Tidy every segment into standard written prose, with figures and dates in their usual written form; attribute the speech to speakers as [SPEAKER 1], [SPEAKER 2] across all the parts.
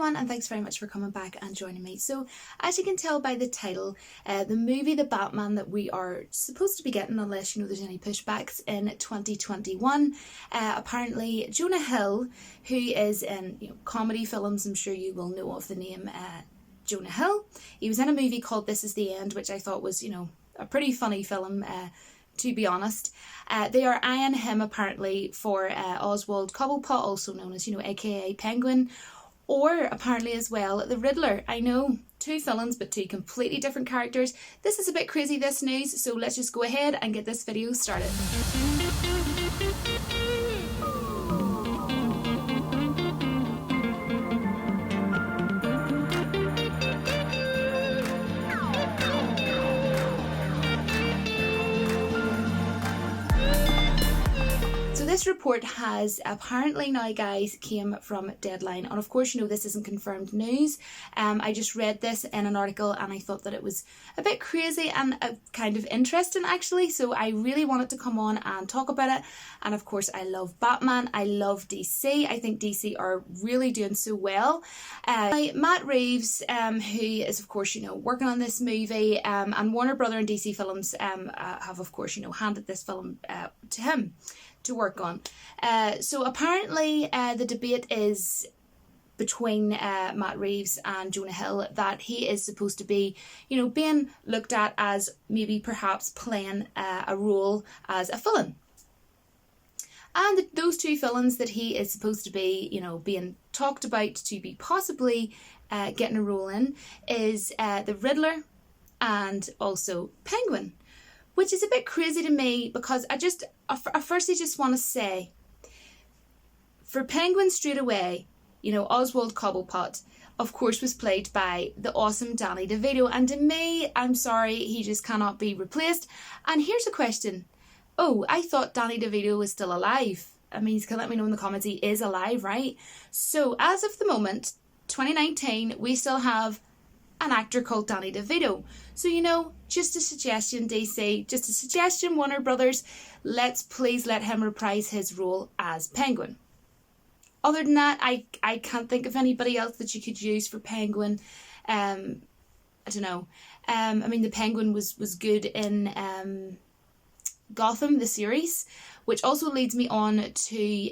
[SPEAKER 1] everyone, and thanks very much for coming back and joining me. So as you can tell by the title, the movie The Batman that we are supposed to be getting, unless you know there's any pushbacks, in 2021, apparently Jonah Hill, who is in comedy films, I'm sure you will know of the name Jonah Hill. He was in a movie called This Is the End, which I thought was a pretty funny film, to be honest. They are eyeing him apparently for Oswald Cobblepot, also known as, aka Penguin, or apparently as well the Riddler. I know, two villains but two completely different characters. This is a bit crazy, this news, so let's just go ahead and get this video started. This report has apparently now, guys, came from Deadline, and of course this isn't confirmed news. I just read this in an article and I thought that it was a bit crazy and kind of interesting actually, so I really wanted to come on and talk about it. And of course I love Batman, I love DC, I think DC are really doing so well. Matt Reeves, who is of course working on this movie, and Warner Brother and DC Films have of course handed this film to him to work on. So apparently the debate is between Matt Reeves and Jonah Hill that he is supposed to be, being looked at as maybe perhaps playing a role as a villain. And those two villains that he is supposed to be, being talked about to be possibly getting a role in is the Riddler and also Penguin. Which is a bit crazy to me because I firstly just want to say, for Penguin straight away, Oswald Cobblepot, of course, was played by the awesome Danny DeVito. And to me, I'm sorry, he just cannot be replaced. And here's a question. Oh, I thought Danny DeVito was still alive. I mean, you can let me know in the comments, he is alive, right? So as of the moment, 2019, we still have an actor called Danny DeVito. So, just a suggestion, DC, just a suggestion, Warner Brothers, let's please let him reprise his role as Penguin. Other than that, I can't think of anybody else that you could use for Penguin. I don't know. I mean, the Penguin was good in Gotham, the series, which also leads me on to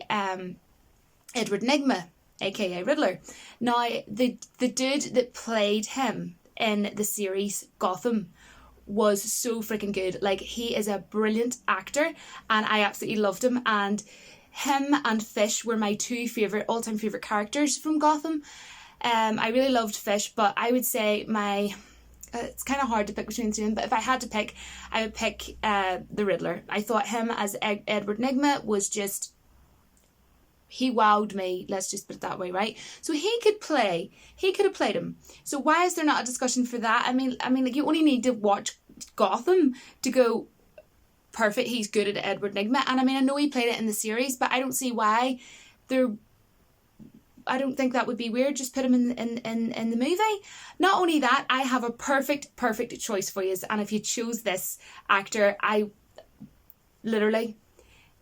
[SPEAKER 1] Edward Nygma, aka Riddler. Now, the dude that played him in the series Gotham was so freaking good. Like, he is a brilliant actor and I absolutely loved him. And him and Fish were my two all-time favourite characters from Gotham. I really loved Fish, but I would say it's kind of hard to pick between the two, but if I had to pick, I would pick the Riddler. I thought him as Edward Nygma was just... he wowed me, let's just put it that way, right? So he could have played him. So why is there not a discussion for that? I mean, like, you only need to watch Gotham to go, perfect, he's good at Edward Nygma. And I mean, I know he played it in the series, but I don't see why I don't think that would be weird. Just put him in the movie. Not only that, I have a perfect choice for you. And if you chose this actor,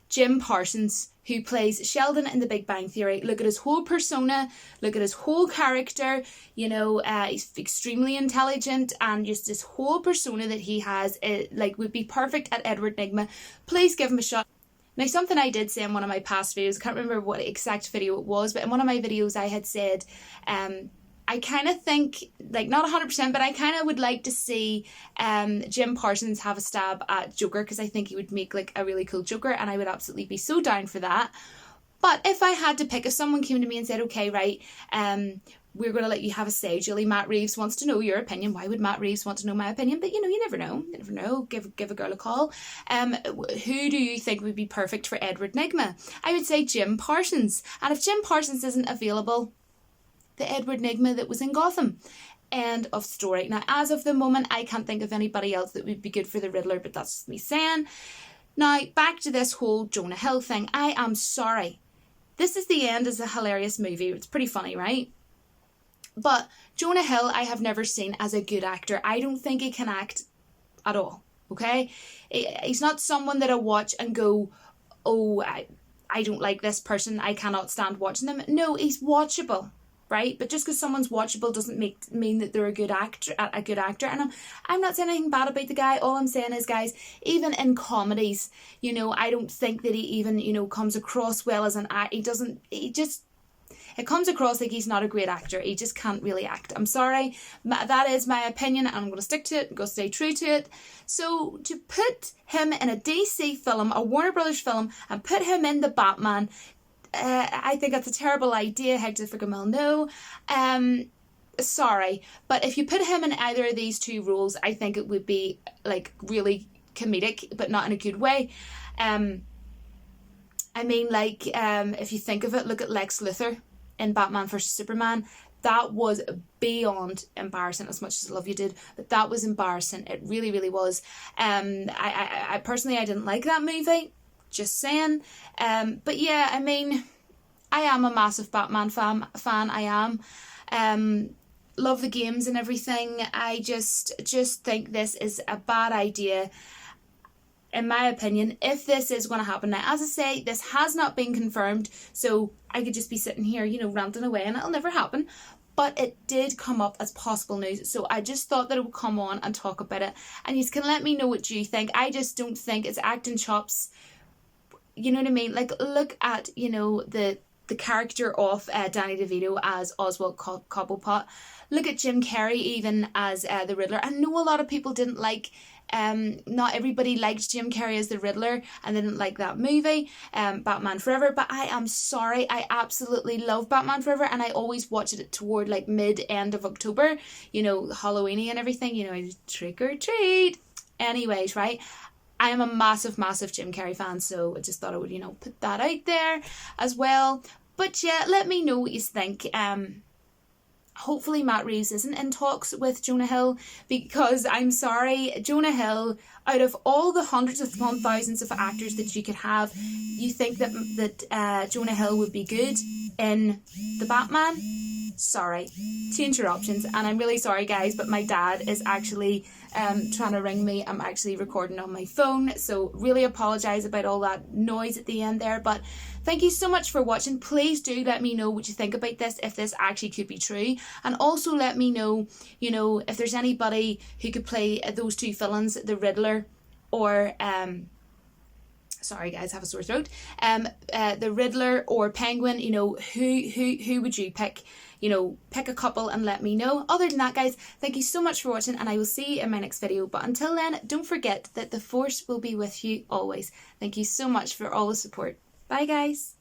[SPEAKER 1] Jim Parsons, who plays Sheldon in The Big Bang Theory. Look at his whole persona, look at his whole character, he's extremely intelligent, and just this whole persona that he has, would be perfect at Edward Nygma. Please give him a shot. Now, something I did say in one of my past videos, I can't remember what exact video it was, but in one of my videos I had said, I kind of think, not 100%, but I kind of would like to see Jim Parsons have a stab at Joker, because I think he would make a really cool Joker, and I would absolutely be so down for that. But if I had to pick, if someone came to me and said, okay, right, we're going to let you have a say, Julie, Matt Reeves wants to know your opinion. Why would Matt Reeves want to know my opinion? But you never know. Give a girl a call. Who do you think would be perfect for Edward Nygma? I would say Jim Parsons. And if Jim Parsons isn't available, the Edward Nygma that was in Gotham. End of story. Now, as of the moment, I can't think of anybody else that would be good for the Riddler, but that's just me saying. Now, back to this whole Jonah Hill thing. I am sorry. This Is the End is a hilarious movie. It's pretty funny, right? But Jonah Hill, I have never seen as a good actor. I don't think he can act at all, okay? He's not someone that I watch and go, oh, I don't like this person, I cannot stand watching them. No, he's watchable. right? But just because someone's watchable doesn't mean that they're a good actor. And I'm not saying anything bad about the guy. All I'm saying is, guys, even in comedies, you know, I don't think that he even, you know, comes across well as an actor. It comes across like he's not a great actor. He just can't really act. I'm sorry. That is my opinion, and I'm going to stick to it. I'm going to stay true to it. So to put him in a DC film, a Warner Brothers film, and put him in the Batman, I think that's a terrible idea. Hector Ficamil, no. Sorry. But if you put him in either of these two roles, I think it would be like really comedic, but not in a good way. I mean, like, if you think of it, look at Lex Luthor in Batman vs Superman. That was beyond embarrassing. As much as I love you, dude, but that was embarrassing. It really, really was. I personally, I didn't like that movie. Just saying. But yeah, I mean, I am a massive Batman fan. I am. Love the games and everything. I just think this is a bad idea, in my opinion, if this is going to happen. Now, as I say, this has not been confirmed, so I could just be sitting here, you know, ranting away, and it'll never happen. But it did come up as possible news, so I just thought that it would come on and talk about it. And you can let me know what you think. I just don't think it's acting chops. You know what I mean? Like, look at, you know, the character of Danny DeVito as Oswald Cobblepot. Look at Jim Carrey even as the Riddler. I know a lot of people didn't like, not everybody liked Jim Carrey as the Riddler, and they didn't like that movie, Batman Forever, but I am sorry, I absolutely love Batman Forever, and I always watch it toward like end of October, you know, Halloweeny and everything, you know, trick or treat. Anyways, right, I am a massive, massive Jim Carrey fan, so I just thought I would, you know, put that out there as well. But yeah, let me know what you think. Hopefully Matt Reeves isn't in talks with Jonah Hill, because I'm sorry, Jonah Hill, out of all the hundreds upon thousands of actors that you could have, you think that Jonah Hill would be good in the Batman? Sorry, change your options. And I'm really sorry, guys, but my dad is actually trying to ring me. I'm actually recording on my phone, so really apologise about all that noise at the end there. But thank you so much for watching. Please do let me know what you think about this, if this actually could be true, and also let me know, you know, if there's anybody who could play those two villains, the Riddler or sorry guys, I have a sore throat. The Riddler or Penguin, you know, who would you pick? You know, pick a couple and let me know. Other than that, guys, thank you so much for watching, and I will see you in my next video. But until then, don't forget that the Force will be with you always. Thank you so much for all the support. Bye, guys.